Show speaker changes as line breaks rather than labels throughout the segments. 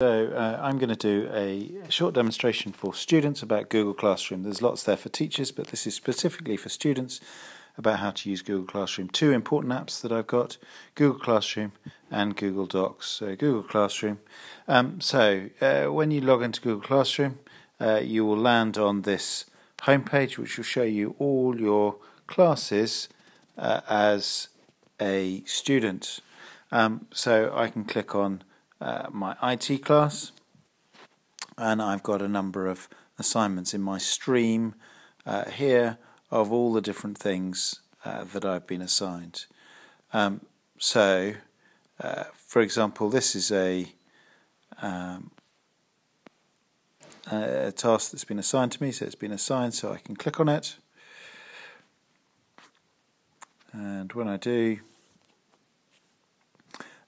I'm going to do a short demonstration for students about Google Classroom. There's lots there for teachers, but this is specifically for students about how to use Google Classroom. Two important apps that I've got, Google Classroom and Google Docs. So Google Classroom. When you log into Google Classroom, you will land on this homepage, which will show you all your classes as a student. So I can click on my IT class, and I've got a number of assignments in my stream here of all the different things that I've been assigned. For example, this is a task that's been assigned to me, so it's been assigned, so I can click on it, and when I do,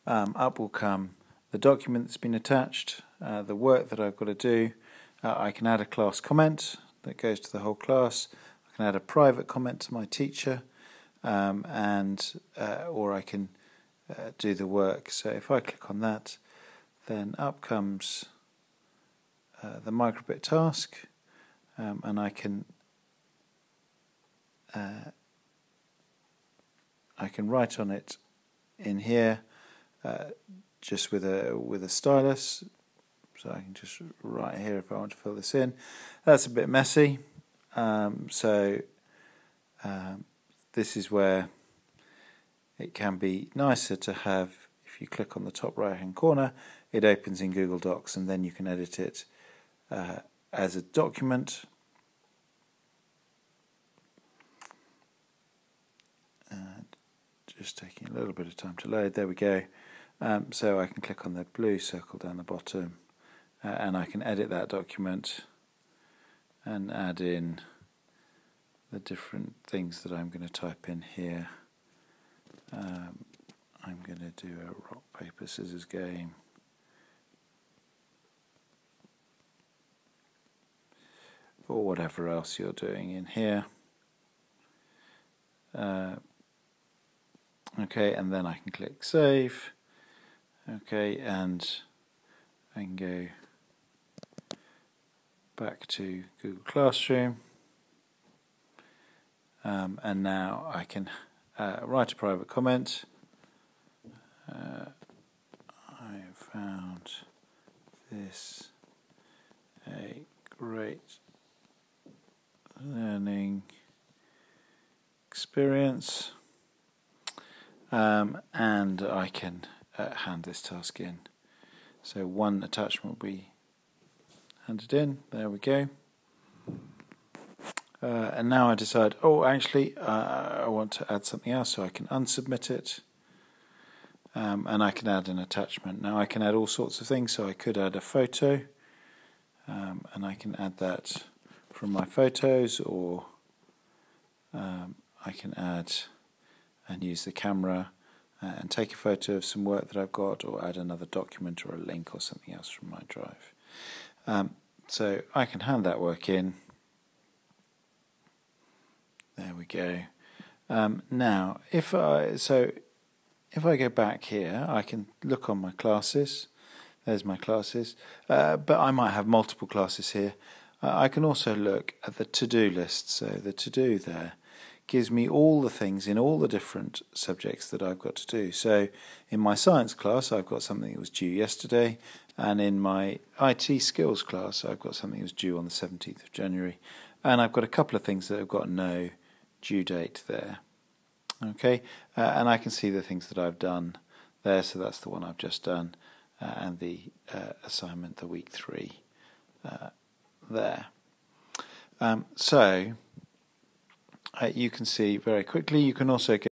up will come the document that's been attached, the work that I've got to do. I can add a class comment that goes to the whole class. I can add a private comment to my teacher, or I can do the work. So if I click on that, then up comes the microbit task, and I can write on it in here. Just with a stylus, so I can just write here if I want to fill this in. That's a bit messy, this is where it can be nicer to have, if you click on the top right hand corner, it opens in Google Docs, and then you can edit it as a document. Just taking a little bit of time to load. There we go. So I can click on the blue circle down the bottom, and I can edit that document and add in the different things that I'm going to type in here. I'm going to do a rock, paper, scissors game. Or whatever else you're doing in here. Okay, and then I can click save. Okay, and I can go back to Google Classroom, and now I can write a private comment. I found this a great learning experience, and I can hand this task in. So one attachment will be handed in. There we go. And now I decide, actually I want to add something else, so I can unsubmit it, and I can add an attachment. Now I can add all sorts of things, so I could add a photo, and I can add that from my photos, or I can add and use the camera and take a photo of some work that I've got, or add another document or a link or something else from my drive. So I can hand that work in. There we go. Now, if I go back here, I can look on my classes. There's my classes, but I might have multiple classes here. I can also look at the to-do list. So the to-do there gives me all the things in all the different subjects that I've got to do. So in my science class, I've got something that was due yesterday, and in my IT skills class, I've got something that was due on the 17th of January, and I've got a couple of things that have got no due date there. Okay, and I can see the things that I've done there, so that's the one I've just done, and the assignment, the week 3 there. You can see very quickly. You can also